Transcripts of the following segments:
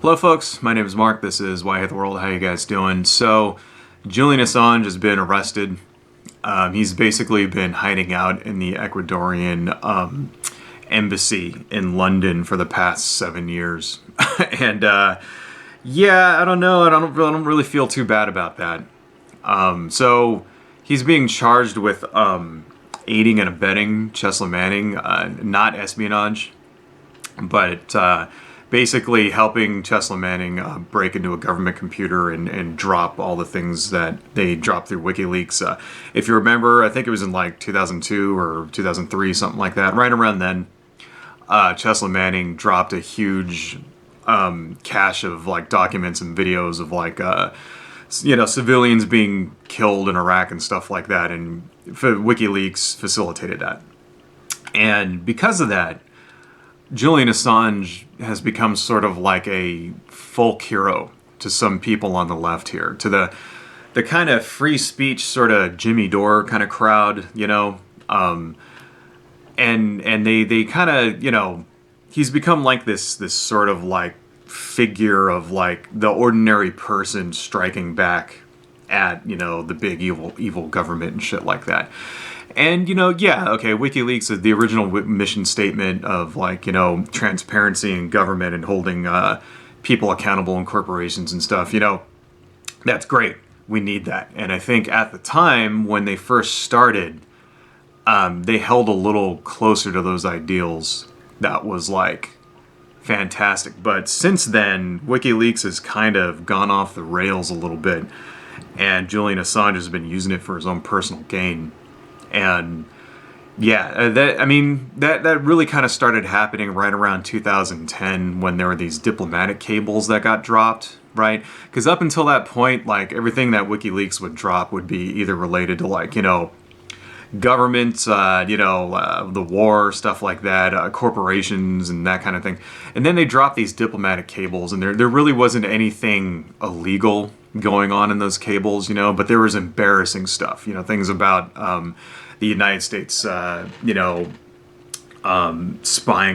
Hello folks, my name is Mark, this is Why I Hate the World, how you guys doing? So, Julian Assange has been arrested. He's basically been hiding out in the Ecuadorian embassy in London for the past 7 years. And yeah, I don't know, I don't really feel too bad about that. So, he's being charged with aiding and abetting Chesla Manning, not espionage, but basically helping Chesla Manning break into a government computer and drop all the things that they dropped through WikiLeaks. If you remember, I think it was in like 2002 or 2003, something like that. Right around then, Chesla Manning dropped a huge cache of like documents and videos of like civilians being killed in Iraq and stuff like that, and WikiLeaks facilitated that. And because of that, Julian Assange has become sort of like a folk hero to some people on the left here, to the kind of free speech sort of Jimmy Dore kind of crowd, you know, and they kind of, you know, he's become like this sort of like figure of like the ordinary person striking back at, you know, the big evil government and shit like that. And, you know, yeah, okay, WikiLeaks is the original mission statement of, like, you know, transparency in government and holding people accountable in corporations and stuff. You know, that's great. We need that. And I think at the time when they first started, they held a little closer to those ideals. That was, like, fantastic. But since then, WikiLeaks has kind of gone off the rails a little bit. And Julian Assange has been using it for his own personal gain. And yeah, that really kind of started happening right around 2010 when there were these diplomatic cables that got dropped, right? Because up until that point, like everything that WikiLeaks would drop would be either related to like, you know, government, the war, stuff like that, corporations and that kind of thing. And then they dropped these diplomatic cables, and there really wasn't anything illegal going on in those cables, you know, but there was embarrassing stuff, you know, things about the United States, spying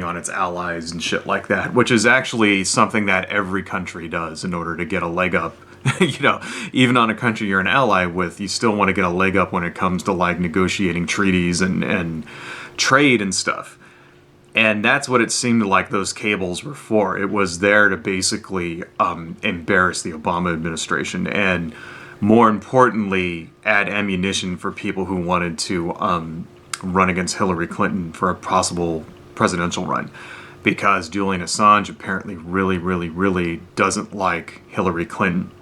on its allies and shit like that, which is actually something that every country does in order to get a leg up. You know, even on a country you're an ally with, you still want to get a leg up when it comes to like negotiating treaties and trade and stuff. And that's what it seemed like those cables were for. It was there to basically embarrass the Obama administration and, more importantly, add ammunition for people who wanted to run against Hillary Clinton for a possible presidential run. Because Julian Assange apparently really, really, really doesn't like Hillary Clinton.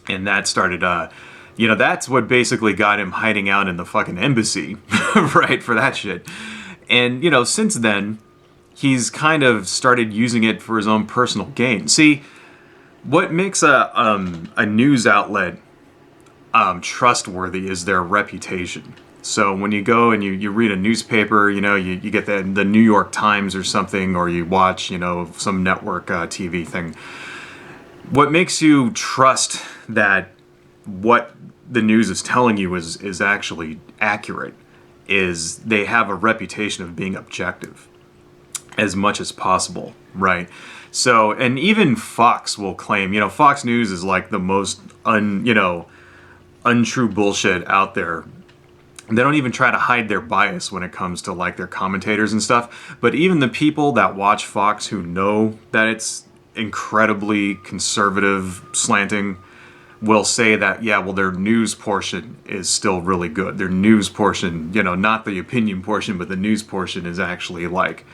And that started, that's what basically got him hiding out in the fucking embassy, right, for that shit. And, you know, since then, he's kind of started using it for his own personal gain. See, what makes a news outlet trustworthy is their reputation. So when you go and you read a newspaper, you know, you get the New York Times or something, or you watch, you know, some network TV thing. What makes you trust that what the news is telling you is actually accurate is they have a reputation of being objective as much as possible, right? So, and even Fox will claim, you know, Fox News is like the most untrue bullshit out there. They don't even try to hide their bias when it comes to like their commentators and stuff. But even the people that watch Fox who know that it's incredibly conservative slanting will say that, yeah, well, their news portion is still really good. Their news portion, you know, not the opinion portion, but the news portion is actually like,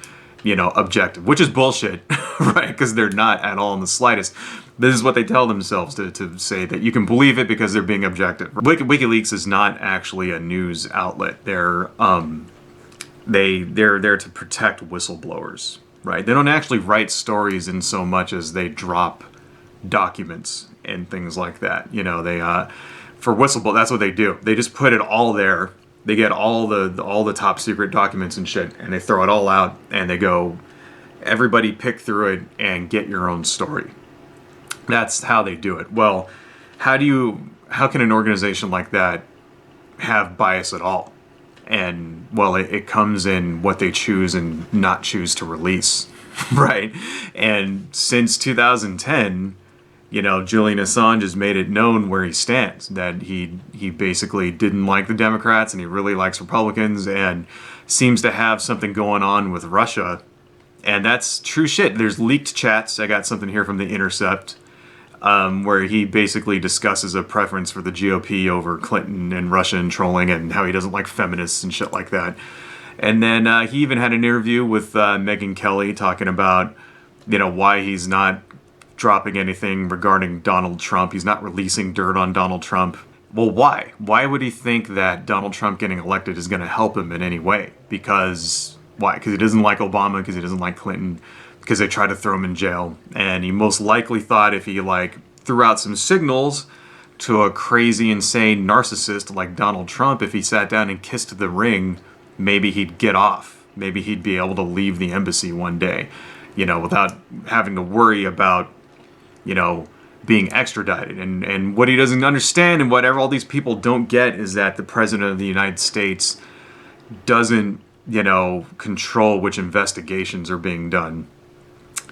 you know, objective, which is bullshit, right? Because they're not at all in the slightest. This is what they tell themselves to say that you can believe it because they're being objective. WikiLeaks is not actually a news outlet. They're there to protect whistleblowers, right? They don't actually write stories in so much as they drop documents and things like that. You know, they for whistleblower, that's what they do. They just put it all there. They get all the top secret documents and shit, and they throw it all out, and they go, everybody pick through it and get your own story. That's how they do it. Well, how can an organization like that have bias at all? And, well, it comes in what they choose and not choose to release, right? And since 2010, Julian Assange has made it known where he stands, that he basically didn't like the Democrats and he really likes Republicans and seems to have something going on with Russia. And that's true shit. There's leaked chats. I got something here from The Intercept, where he basically discusses a preference for the GOP over Clinton and Russia and trolling and how he doesn't like feminists and shit like that. And then he even had an interview with Megyn Kelly talking about, why he's not dropping anything regarding Donald Trump. He's not releasing dirt on Donald Trump. Well, why? Why would he think that Donald Trump getting elected is going to help him in any way? Because, why? Because he doesn't like Obama, because he doesn't like Clinton, because they tried to throw him in jail. And he most likely thought if he, threw out some signals to a crazy, insane narcissist like Donald Trump, if he sat down and kissed the ring, maybe he'd get off. Maybe he'd be able to leave the embassy one day, without having to worry about, being extradited. And what he doesn't understand and whatever all these people don't get is that the President of the United States doesn't, control which investigations are being done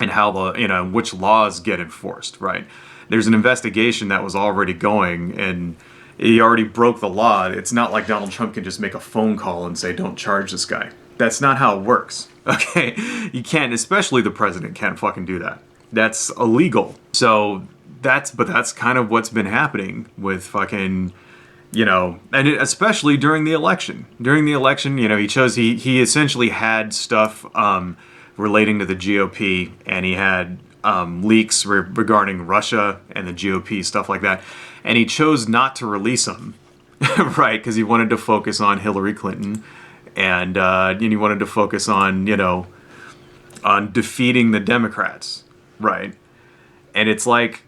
and how which laws get enforced, right? There's an investigation that was already going and he already broke the law. It's not like Donald Trump can just make a phone call and say, don't charge this guy. That's not how it works, okay? You can't, especially the president can't fucking do that. That's illegal. So that's kind of what's been happening with fucking, especially during the election. During the election, he essentially had stuff relating to the GOP, and he had leaks regarding Russia and the GOP, stuff like that. And he chose not to release them, right? Because he wanted to focus on Hillary Clinton, and he wanted to focus on, on defeating the Democrats, right? And it's like,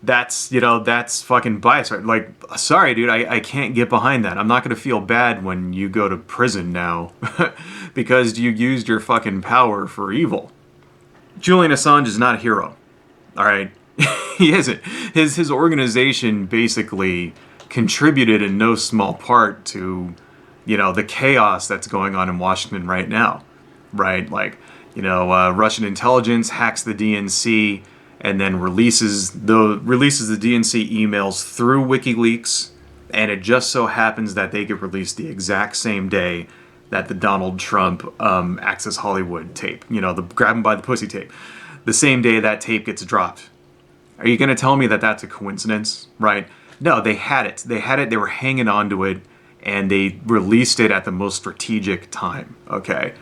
that's fucking bias, right? Like, sorry, dude, I can't get behind that. I'm not going to feel bad when you go to prison now because you used your fucking power for evil. Julian Assange is not a hero, all right? He isn't. His organization basically contributed in no small part to, the chaos that's going on in Washington right now, right? Like, Russian intelligence hacks the DNC and then releases the DNC emails through WikiLeaks, and it just so happens that they get released the exact same day that the Donald Trump Access Hollywood tape, the grab him by the pussy tape, the same day that tape gets dropped. Are you going to tell me that that's a coincidence, right? No, they had it. They were hanging on to it, and they released it at the most strategic time, okay?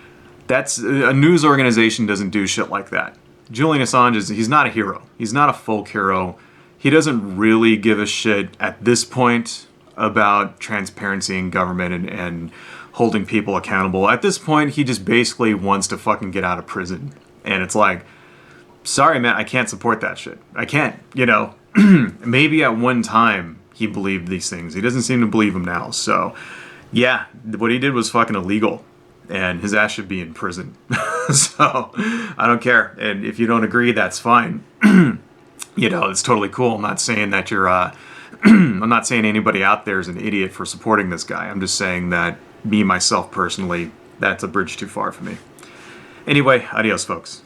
That's a news organization doesn't do shit like that. Julian Assange he's not a hero. He's not a folk hero. He doesn't really give a shit at this point about transparency in government and holding people accountable. At this point, he just basically wants to fucking get out of prison. And it's like, sorry, man, I can't support that shit. I can't, Maybe at one time he believed these things. He doesn't seem to believe them now. So, yeah, what he did was fucking illegal. And his ass should be in prison. So, I don't care. And if you don't agree, that's fine. It's totally cool. I'm not saying that you're, I'm not saying anybody out there is an idiot for supporting this guy. I'm just saying that me, myself, personally, that's a bridge too far for me. Anyway, adios, folks.